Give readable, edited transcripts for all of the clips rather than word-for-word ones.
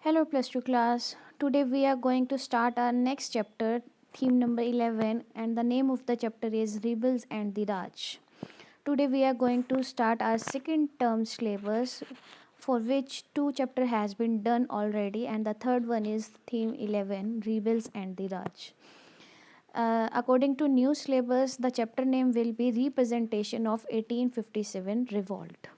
Hello, plus 2 class. Today we are going to start our next chapter, theme number 11, and the name of the chapter is Rebels and the Raj. Today we are going to start our second term syllabus, for which two chapter has been done already, and the third one is theme 11, Rebels and the Raj. According to new syllabus, the chapter name will be Representation of 1857 Revolt.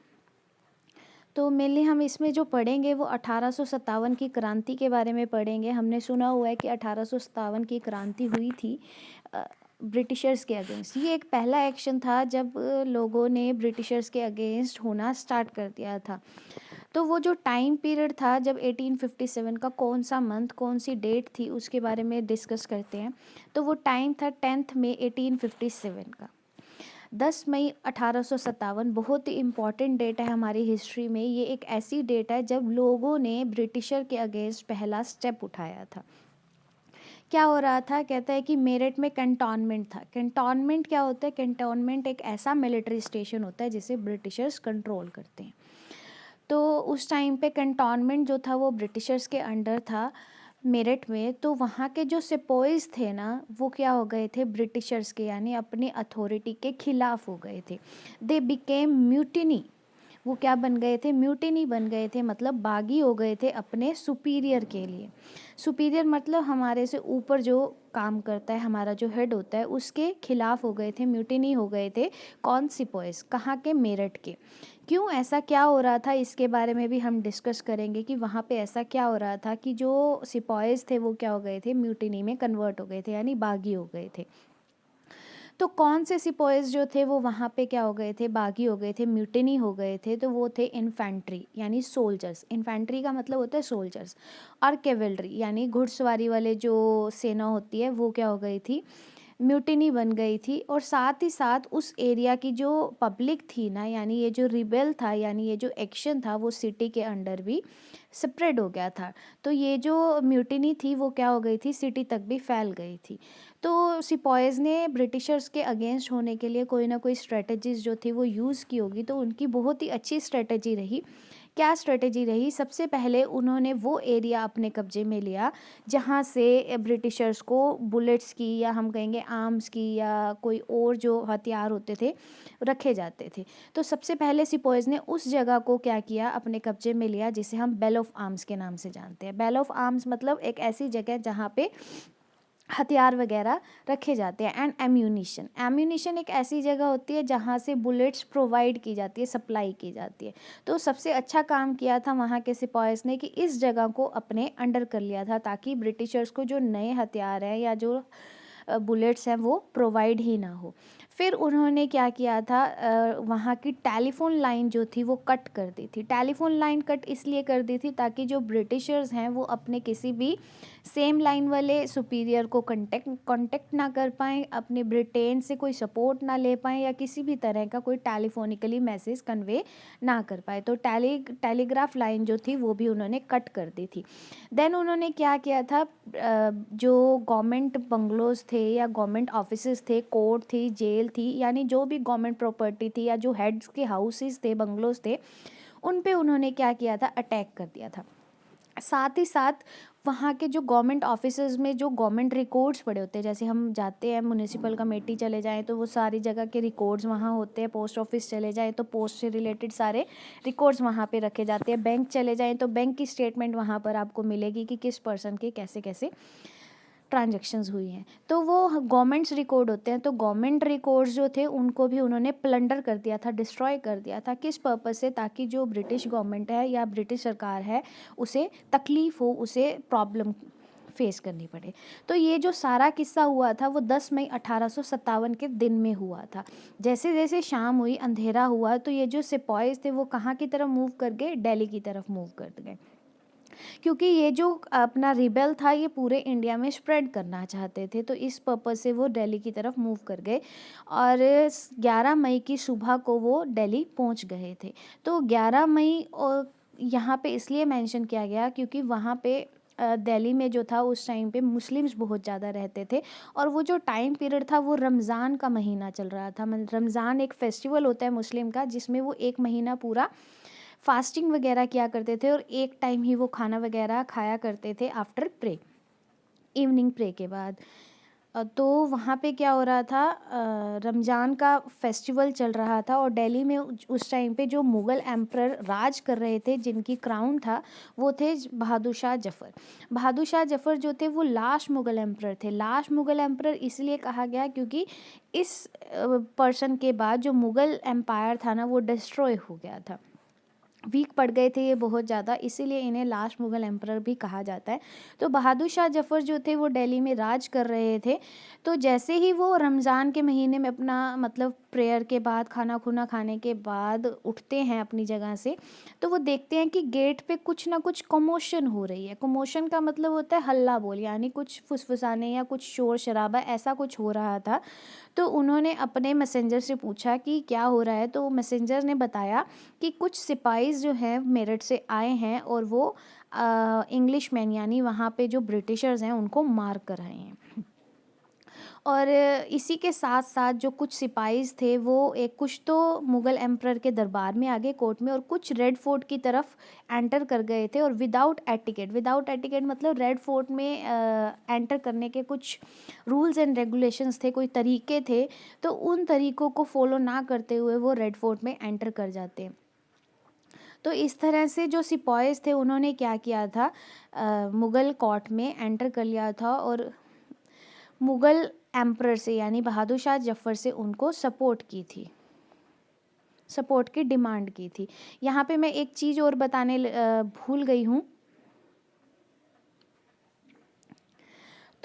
तो mainly हम इसमें जो पढ़ेंगे वो 1857 की क्रांति के बारे में पढ़ेंगे। हमने सुना हुआ है कि 1857 की क्रांति हुई थी ब्रिटिशर्स के अगेंस्ट। ये एक पहला एक्शन था जब लोगों ने ब्रिटिशर्स के अगेंस्ट होना स्टार्ट कर दिया था। तो वो जो टाइम पीरियड था जब 1857 का कौन सा मंथ, कौन सी डेट थी, उसके बारे में डिस्कस करते हैं। तो वो टाइम था 10 मई 1857 का। 10 मई 1857 बहुत ही इम्पॉर्टेंट डेट है हमारी हिस्ट्री में। ये एक ऐसी डेट है जब लोगों ने ब्रिटिशर के अगेंस्ट पहला स्टेप उठाया था। क्या हो रहा था? कहता है कि मेरठ में कैंटोनमेंट था। कैंटोनमेंट क्या होता है? कैंटोनमेंट एक ऐसा मिलिट्री स्टेशन होता है जिसे ब्रिटिशर्स कंट्रोल करते हैं। तो उस टाइम पे कैंटोनमेंट जो था वो ब्रिटिशर्स के अंडर था मेरठ में। तो वहाँ के जो सिपोइज थे ना, वो क्या हो गए थे? ब्रिटिशर्स के यानी अपनी अथॉरिटी के खिलाफ हो गए थे। They became mutiny. वो क्या बन गए थे? म्यूटिनी बन गए थे, मतलब बागी हो गए थे अपने सुपीरियर के लिए। सुपीरियर मतलब हमारे से ऊपर जो काम करता है, हमारा जो हेड होता है, उसके खिलाफ हो गए थे, म्यूटिनी हो गए थे। कौन? सिपोइज। कहाँ के? मेरठ के। क्यों ऐसा क्या हो रहा था, इसके बारे में भी हम डिस्कस करेंगे कि वहाँ पे ऐसा क्या हो रहा था कि जो सिपाहीज थे वो क्या हो गए थे? म्यूटिनी में कन्वर्ट हो गए थे, यानी बागी हो गए थे। तो कौन से सिपाहीज जो थे वो वहाँ पे क्या हो गए थे? बागी हो गए थे, म्यूटिनी हो गए थे। तो वो थे इन्फेंट्री यानी सोल्जर्स। इन्फेंट्री का मतलब होता है सोल्जर्स। और कैवेलरी यानी घुड़सवारी वाले जो सेना होती है वो क्या हो गई थी? म्यूटिनी बन गई थी। और साथ ही साथ उस एरिया की जो पब्लिक थी ना, यानी ये जो रिबेल था, यानी ये जो एक्शन था, वो सिटी के अंडर भी स्प्रेड हो गया था। तो ये जो म्यूटिनी थी वो क्या हो गई थी? सिटी तक भी फैल गई थी। तो सिपाहीज ने ब्रिटिशर्स के अगेंस्ट होने के लिए कोई ना कोई स्ट्रेटजीज जो थी वो यूज़ की होगी। तो उनकी बहुत ही अच्छी स्ट्रेटजी रही। क्या स्ट्रेटजी रही? सबसे पहले उन्होंने वो एरिया अपने कब्जे में लिया जहाँ से ब्रिटिशर्स को बुलेट्स की, या हम कहेंगे आर्म्स की, या कोई और जो हथियार होते थे रखे जाते थे। तो सबसे पहले सिपाहीज ने उस जगह को क्या किया? अपने कब्जे में लिया, जिसे हम बेल ऑफ आर्म्स के नाम से जानते हैं। बेल ऑफ आर्म्स मतलब एक ऐसी जगह जहाँ पे हथियार वगैरह रखे जाते हैं। And ammunition. एम्यूनिशन एक ऐसी जगह होती है जहाँ से बुलेट्स प्रोवाइड की जाती है, सप्लाई की जाती है। तो सबसे अच्छा काम किया था वहाँ के सिपाहीज ने कि इस जगह को अपने अंडर कर लिया था, ताकि ब्रिटिशर्स को जो नए हथियार हैं या जो बुलेट्स हैं वो प्रोवाइड ही ना हो। फिर उन्होंने क्या किया था? वहाँ की टेलीफोन लाइन जो थी वो कट कर दी थी। टेलीफोन लाइन कट इसलिए कर दी थी ताकि जो ब्रिटिशर्स हैं वो अपने किसी भी सेम लाइन वाले सुपीरियर को कांटेक्ट ना कर पाएँ, अपने ब्रिटेन से कोई सपोर्ट ना ले पाएँ, या किसी भी तरह का कोई टेलीफोनिकली मैसेज कन्वे ना कर पाए। तो टेलीग्राफ लाइन जो थी वो भी उन्होंने कट कर दी थी। देन उन्होंने क्या किया था? जो गवर्नमेंट बंगलोज थे या गवर्नमेंट ऑफिसेज थे, कोर्ट थी, जेल थी, यानी जो भी गवर्नमेंट प्रॉपर्टी थी या जो हेड्स के हाउसेस थे, बंगलोज थे, उन पे उन्होंने क्या किया था? अटैक कर दिया था। साथ ही साथ वहाँ के जो गवर्नमेंट ऑफिसेज में जो गवर्नमेंट रिकॉर्ड्स पड़े होते हैं, जैसे हम जाते हैं म्यूनिसिपल कमेटी चले जाएं तो वो सारी जगह के रिकॉर्ड्स वहाँ होते हैं। पोस्ट ऑफिस चले जाएं तो पोस्ट से रिलेटेड सारे रिकॉर्ड्स वहाँ पे रखे जाते हैं। बैंक चले जाएं तो बैंक की स्टेटमेंट वहाँ पर आपको मिलेगी कि किस पर्सन के कैसे कैसे ट्रांजैक्शंस हुई हैं। तो वो गवर्नमेंट्स रिकॉर्ड होते हैं। तो गवर्नमेंट रिकॉर्ड्स जो थे उनको भी उन्होंने प्लंडर कर दिया था, डिस्ट्रॉय कर दिया था। किस पर्पज़ से? ताकि जो ब्रिटिश गवर्नमेंट है या ब्रिटिश सरकार है उसे तकलीफ़ हो, उसे प्रॉब्लम फेस करनी पड़े। तो ये जो सारा किस्सा हुआ था वो 10 मई 1857 के दिन में हुआ था। जैसे जैसे शाम हुई, अंधेरा हुआ, तो ये जो सिपाहीज थे वो कहाँ की तरफ मूव कर गए? दिल्ली की तरफ मूव कर गए। क्योंकि ये जो अपना रिबेल था ये पूरे इंडिया में स्प्रेड करना चाहते थे। तो इस पर्पज़ से वो दिल्ली की तरफ मूव कर गए और 11 मई की सुबह को वो दिल्ली पहुंच गए थे। तो 11 मई और यहाँ पे इसलिए मेंशन किया गया क्योंकि वहाँ पे दिल्ली में जो था उस टाइम पे मुस्लिम्स बहुत ज़्यादा रहते थे। और वो जो टाइम पीरियड था वो रमज़ान का महीना चल रहा था। रमज़ान एक फेस्टिवल होता है मुस्लिम का, जिसमें वो एक महीना पूरा फास्टिंग वगैरह किया करते थे और एक टाइम ही वो खाना वगैरह खाया करते थे आफ्टर प्रे, इवनिंग प्रे के बाद। तो वहाँ पे क्या हो रहा था, रमज़ान का फेस्टिवल चल रहा था और दिल्ली में उस टाइम पे जो मुग़ल एम्परर राज कर रहे थे, जिनकी क्राउन था, वो थे बहादुर शाह जफ़र। बहादुर शाह जफ़र जो थे वो लास्ट मुग़ल एम्परर थे। लास्ट मुग़ल एम्परर इसलिए कहा गया क्योंकि इस पर्सन के बाद जो मुग़ल एम्पायर था ना वो डिस्ट्रॉय हो गया था, वीक पड़ गए थे ये बहुत ज़्यादा, इसीलिए इन्हें लास्ट मुग़ल एम्परर भी कहा जाता है। तो बहादुर शाह जफ़र जो थे वो दिल्ली में राज कर रहे थे। तो जैसे ही वो रमज़ान के महीने में अपना मतलब प्रेयर के बाद, खाना खुना खाने के बाद उठते हैं अपनी जगह से, तो वो देखते हैं कि गेट पे कुछ ना कुछ कमोशन हो रही है। कमोशन का मतलब होता है हल्ला बोल, यानी कुछ फुसफुसाने या कुछ शोर शराबा ऐसा कुछ हो रहा था। तो उन्होंने अपने मैसेंजर से पूछा कि क्या हो रहा है, तो मैसेंजर ने बताया कि कुछ सिपाहीज़ जो हैं मेरठ से आए हैं और वो इंग्लिश मैन यानी वहाँ पे जो ब्रिटिशर्स हैं उनको मार कर आए हैं। और इसी के साथ साथ जो कुछ सिपाहीज़ थे वो एक कुछ तो मुग़ल एम्परर के दरबार में आ गए कोर्ट में, और कुछ रेड फोर्ट की तरफ एंटर कर गए थे और विदाउट एटिकेट मतलब रेड फोर्ट में एंटर करने के कुछ रूल्स एंड रेगुलेशंस थे, कोई तरीके थे, तो उन तरीक़ों को फॉलो ना करते हुए वो रेड फोर्ट में एंटर कर जाते। तो इस तरह से जो सिपाहीज़ थे उन्होंने क्या किया था, मुग़ल कोर्ट में एंटर कर लिया था और मुग़ल एम्परर से यानी बहादुर शाह जफ़र से उनको सपोर्ट की डिमांड की थी। यहाँ पे मैं एक चीज़ और बताने भूल गई हूँ।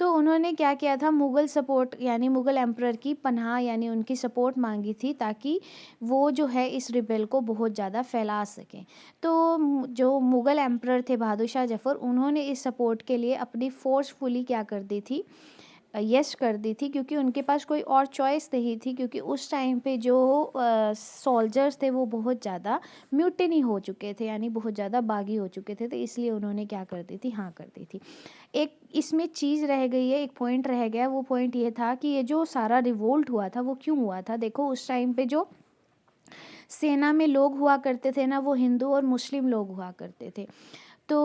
तो उन्होंने क्या किया था, मुग़ल सपोर्ट यानी मुग़ल एम्परर की पनाह यानी उनकी सपोर्ट मांगी थी ताकि वो जो है इस रिबेल को बहुत ज़्यादा फैला सकें। तो जो मुग़ल एम्परर थे बहादुर शाह जफ़र, उन्होंने इस सपोर्ट के लिए अपनी फोर्सफुली क्या कर दी थी, यस कर दी थी, क्योंकि उनके पास कोई और चॉइस नहीं थी, क्योंकि उस टाइम पे जो सोल्जर्स थे वो बहुत ज़्यादा म्यूटिनी हो चुके थे, यानी बहुत ज़्यादा बागी हो चुके थे, तो इसलिए उन्होंने क्या कर दी थी, हाँ कर दी थी। एक इसमें चीज़ रह गई है, एक पॉइंट रह गया, वो पॉइंट ये था कि ये जो सारा रिवोल्ट हुआ था वो क्यों हुआ था। देखो उस टाइम पे जो सेना में लोग हुआ करते थे ना, वो हिंदू और मुस्लिम लोग हुआ करते थे। तो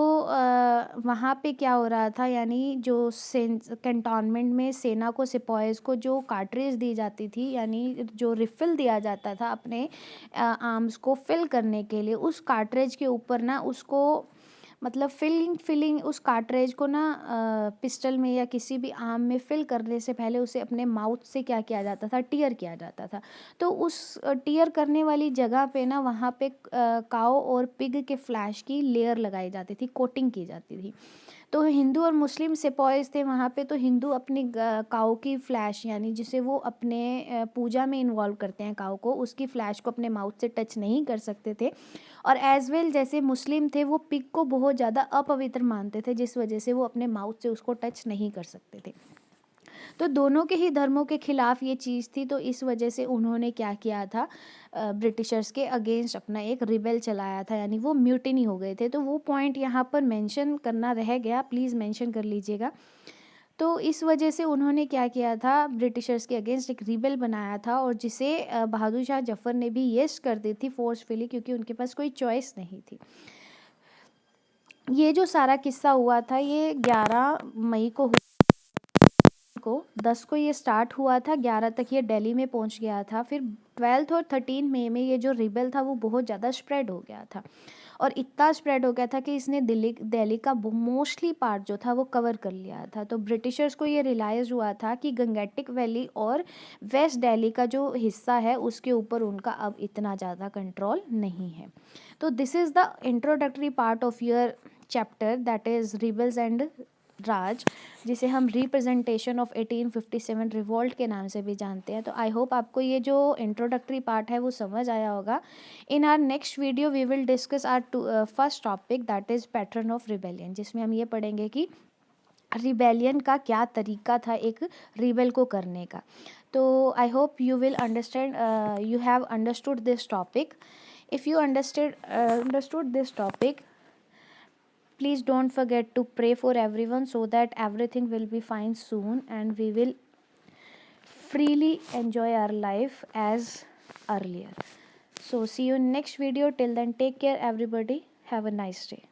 वहाँ पे क्या हो रहा था, यानी जो कैंटोनमेंट में सेना को, सिपाहीज़ को जो कार्ट्रिज दी जाती थी, यानी जो रिफ़िल दिया जाता था अपने आर्म्स को फिल करने के लिए, उस कार्ट्रिज के ऊपर ना उसको मतलब फिलिंग उस कार्ट्रिज को ना पिस्टल में या किसी भी आर्म में फिल करने से पहले उसे अपने माउथ से क्या किया जाता था, टीयर किया जाता था। तो उस टीयर करने वाली जगह पे ना वहाँ पे काऊ और पिग के फ्लैश की लेयर लगाई जाती थी, कोटिंग की जाती थी। तो हिंदू और मुस्लिम सिपाहीज़ थे वहाँ पे, तो हिंदू अपनी काऊ की फ्लैश यानी जिसे वो अपने पूजा में इन्वॉल्व करते हैं काऊ को, उसकी फ्लैश को अपने माउथ से टच नहीं कर सकते थे। और एज़ वेल जैसे मुस्लिम थे वो पिग को बहुत ज़्यादा अपवित्र मानते थे, जिस वजह से वो अपने माउथ से उसको टच नहीं कर सकते थे। तो दोनों के ही धर्मों के खिलाफ ये चीज़ थी, तो इस वजह से उन्होंने क्या किया था, ब्रिटिशर्स के अगेंस्ट अपना एक रिबेल चलाया था, यानी वो म्यूटिनी हो गए थे। तो वो पॉइंट यहाँ पर मेंशन करना रह गया, प्लीज़ मेंशन कर लीजिएगा। तो इस वजह से उन्होंने क्या किया था, ब्रिटिशर्स के अगेंस्ट एक रिबेल बनाया था, और जिसे बहादुर शाह जफ़र ने भी येस कर दी थी फोर्सफुली, क्योंकि उनके पास कोई चॉइस नहीं थी। ये जो सारा किस्सा हुआ था ये 11 मई को 10 को ये स्टार्ट हुआ था, 11 तक ये दिल्ली में पहुंच गया था। फिर 12 और 13 मई में ये जो रिबेल था वो बहुत ज़्यादा स्प्रेड हो गया था, और इतना स्प्रेड हो गया था कि इसने दिल्ली का मोस्टली पार्ट जो था वो कवर कर लिया था। तो ब्रिटिशर्स को ये रियलाइज़ हुआ था कि गंगेटिक वैली और वेस्ट दिल्ली का जो हिस्सा है उसके ऊपर उनका अब इतना ज़्यादा कंट्रोल नहीं है। तो this is the introductory part of your chapter, that is rebels and Raj, जिसे हम रिप्रेजेंटेशन ऑफ 1857 रिवॉल्ट के नाम से भी जानते हैं। तो आई होप आपको ये जो इंट्रोडक्टरी पार्ट है वो समझ आया होगा। In our next video we will discuss our first topic, that is pattern of rebellion, जिसमें हम ये पढ़ेंगे कि रिबेलियन का क्या तरीका था एक रिबेल को करने का। तो I hope you will understand, you have understood this topic. If you understood this topic, please don't forget to pray for everyone so that everything will be fine soon and we will freely enjoy our life as earlier. So see you in next video. Till then, take care everybody. Have a nice day.